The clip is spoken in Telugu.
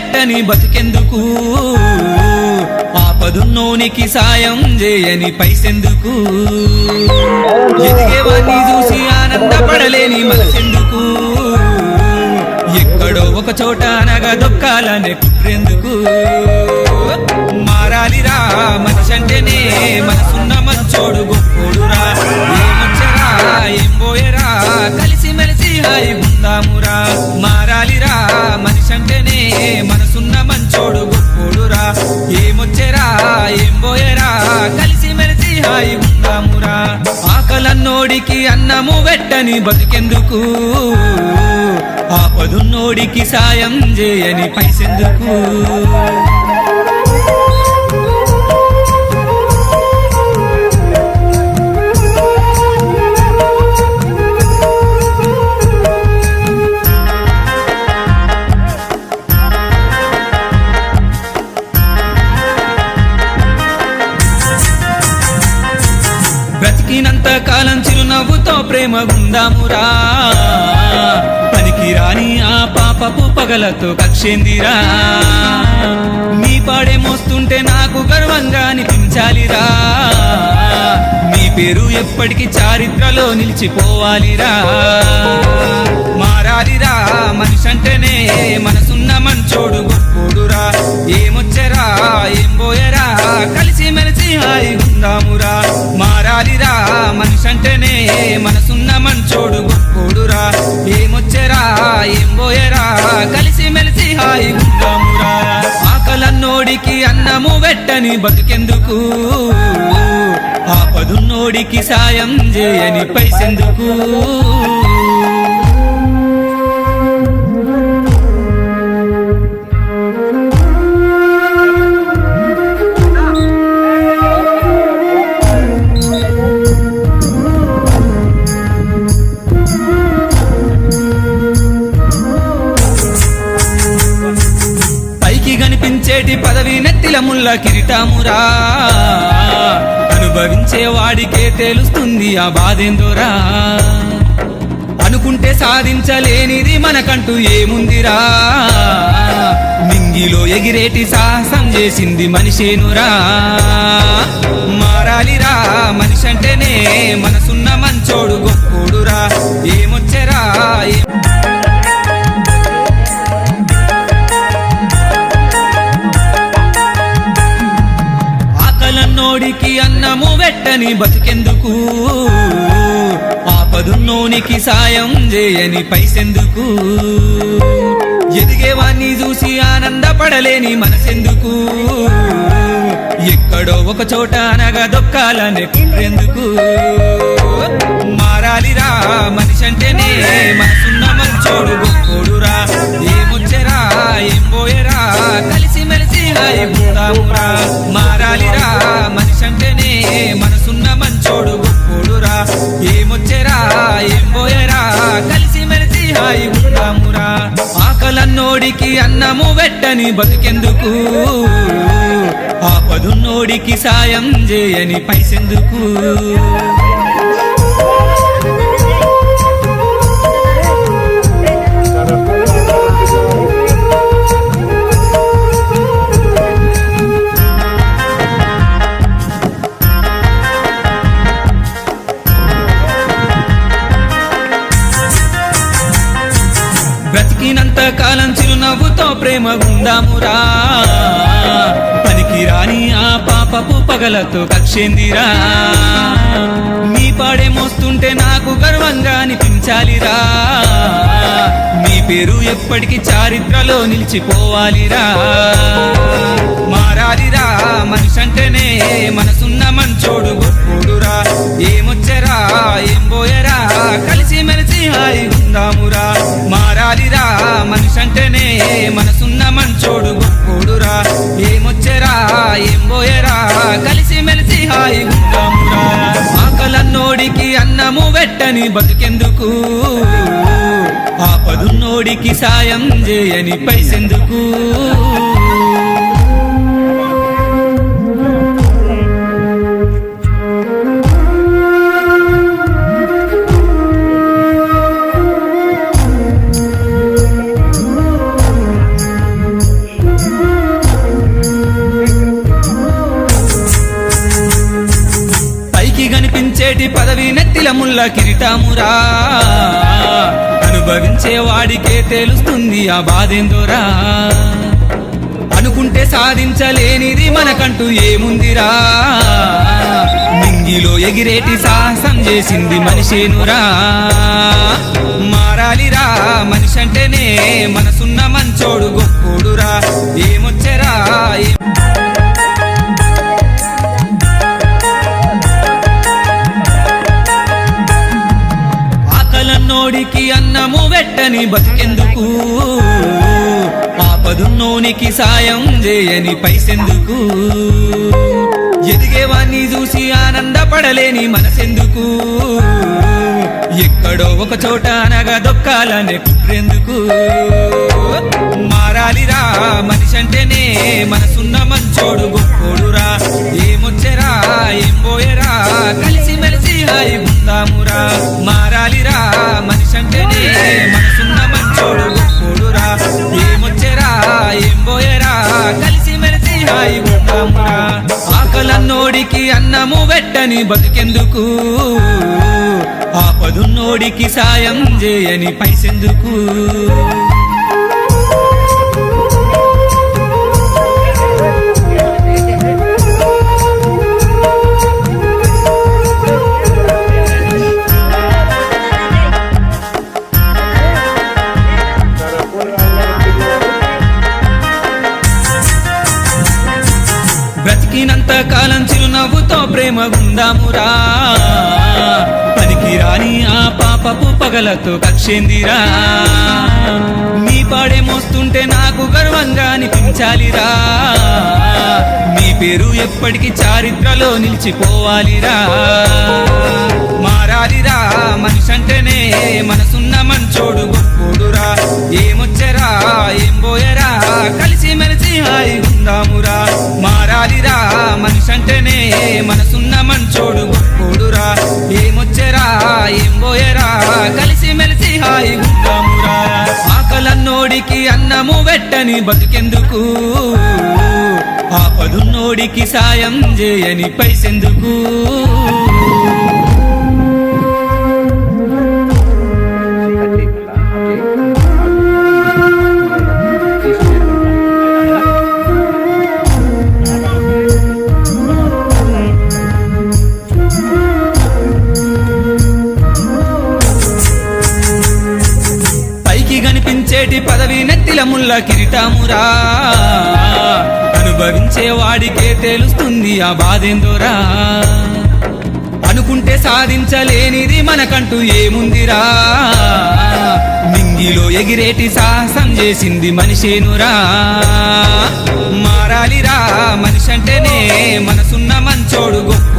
పెట్టని బతుకెందుకు ఆపదున్నోనికి సాయం చేయని పైసెందుకు ఎదిగేవాన్ని చూసి ఆనందపడలేని మనసెందుకు ఎక్కడో ఒక చోట అనగా దొక్కాలనే కుట్రెందుకు మారాలిరా మనిషి అంటేనే మనసున్న మంచోడు గొప్పోడురా ఏమొచ్చరా ఏం పోయరా కలిసి మెలిసి హాయి ఉందామురా మారాలిరా మనిషి అంటేనే మనసున్న మంచోడు గొప్పోడురా ఏమొచ్చరా ఏం పోయరా కలిసి మెలిసి హాయి ఉందామురా ఆకలన్నోడికి అన్నము పెట్టని బతుకెందుకు ఆపదున్నోడికి సాయం చేయని పైసెందుకు బ్రతికినంత కాలం చిరునవ్వుతో ప్రేమ గుందామురా పనికి రాని ఆ పాపపు పగలతో కక్షేందిరా నీ పాడే మోస్తుంటే నాకు గర్వంగా అనిపించాలిరా నీ పేరు ఎప్పటికీ చారిత్రలో నిలిచిపోవాలిరా మారాలిరా మనిషి అంటేనే మనసున్న మంచోడు గొప్పోడురా ఏమొచ్చరా ఏం పోయరా కలిసి మెలిసి హాయి ఉందామురా మారాలిరా మనిషి అంటేనే మనసున్న మంచోడు గొప్పోడురా ఏమొచ్చరా ఏం పోయరా కలిసి మెలిసి హాయి ఉందామురా ఆకలన్నోడికి అన్నము పెట్టని బతుకెందుకు ఆపదున్నోడికి సాయం చేయని పైసెందుకు కనిపించేటి పదవి నెత్తిల ముల్ల కిరీటమురా అనుభవించే వాడికే తెలుస్తుంది ఆ బాధేందోరా అనుకుంటే సాధించలేనిది మనకంటూ ఏముందిరా నింగిలో ఎగిరేటి సాహసం చేసింది మనిషేనురా మారాలిరా మనిషి అంటేనే మనసున్న మంచోడు గొప్పోడురా ఏమొచ్చరా ఆకలన్నోడికి అన్నము పెట్టని బతుకెందుకు ఆపదున్నోనికి సాయం చేయని పైసెందుకు ఎదిగేవాన్ని చూసి ఆనందపడలేని మనసెందుకు ఎక్కడో ఒక చోట అనగా దొక్కాలనే కుట్రెందుకు మారాలిరా మనిషి అంటేనే మనసున్న మంచోడు గొప్పోడురా ఏమొచ్చరా ఏం పోయరా కలిసి మెలిసి హాయి ఉందామురా మారాలిరా మనిషి అంటేనే మనసున్న మంచోడు గొప్పోడురా ఏమొచ్చరా ఏం పోయరా కలిసి మెలిసి హాయి ఉందామురా ఆకలన్నోడికి అన్నము పెట్టని బతుకెందుకు ఆపదున్నోడికి సాయం చేయని పైసెందుకు బ్రతికినంత కాలం చిరునవ్వుతో ప్రేమ గుందామురా పనికి రాని ఆ పాపపు పగలతో కక్షేందిరా నీ పాడే మోస్తుంటే నాకు గర్వంగా అనిపించాలిరా నీ పేరు ఎప్పటికీ చారిత్రలో నిలిచిపోవాలిరా మారాలిరా మనిషి అంటేనే మనసున్న మంచోడు గొప్పోడురా ఏమొచ్చరా ఏం పోయరా కలిసి మెలిసి హాయి ఉందామురా మారాలిరా మనిషి అంటేనే మనసున్న మంచోడు గొప్పోడురా ఏమొచ్చరా ఏం పోయరా కలిసి మెలిసి హాయి ఉందామురా ఆకలన్నోడికి అన్నము పెట్టని బతుకెందుకు ఆపదున్నోడికి సాయం చేయని పైసెందుకు కనిపించేటి పదవి నెత్తిల ముల్ల కిరీటమురా అనుభవించే వాడికే తెలుస్తుంది ఆ బాధేందోరా అనుకుంటే సాధించలేనిది మనకంటూ ఏముందిరా నింగిలో ఎగిరేటి సాహసం చేసింది మనిషేనురా మారాలిరా మనిషి అంటేనే మనసున్న మంచోడు గొప్పోడురా ఏమొచ్చెరా ఆకలన్నోడికి అన్నము వెట్టని బతికెందుకు ఆపదున్నోనికి సాయం చేయని పైసెందుకు ఎదిగేవాణ్ణి చూసి ఆనందపడలేని మనసెందుకు ఎక్కడో ఒక చోట అనగా దొక్కాలనే కుట్రెందుకు మారాలిరా మనిషి అంటేనే మనసున్న మంచోడు గొప్పోడురా ఏమొచ్చెరా ఏం పోయేరా కలిసి మెలిసి హాయి ఉందామురా మారాలిరా మనిషి అంటేనే మనసున్న మంచోడు గొప్పోడురా ఏమొచ్చెరా ఏం పోయేరా కలిసి మెలిసి హాయి ఉందామురా ఆకలన్నోడికి అన్నము వెట్టని బతికెందుకు ఆపదున్నోడికి సాయం చేయని పైసెందుకు బ్రతికినంత కాలం చిరునవ్వుతో ప్రేమ ఉందామురా పనికి రాని ఆ పాపపు పగలతో కక్షేందిరా నీ పాడే మోస్తుంటే నాకు గర్వంగా అనిపించాలిరా నీ పేరు ఎప్పటికీ చారిత్రలో నిలిచిపోవాలిరా మారాలిరా మనిషి అంటేనే మనసున్న మంచోడు గొప్పోడురా ఏమొచ్చెరా ఏం పోయేరా కలిసి మెలిసి హాయి ఉందామురా మారాలిరా మనిషి అంటేనే మనసున్న మంచోడు గొప్పోడురా ఏమొచ్చెరా ఏం పోయేరా కలిసి మెలిసి హాయి ఉందామురా ఆకలన్నోడికి అన్నము వెట్టని బతికెందుకు ఆపదున్నోడికి సాయం చేయని పైసెందుకు కనిపించేటి పదవి నెత్తిల ముల్ల కిరీటమురా అనుభవించే వాడికే తెలుస్తుంది ఆ బాధేందోరా అనుకుంటే సాధించలేనిది మనకంటూ ఏముందిరా నింగిలో ఎగిరేటి సాహసం చేసింది మనిషేనురా మారాలిరా మనిషి అంటేనే మనసున్న మంచోడు గొప్ప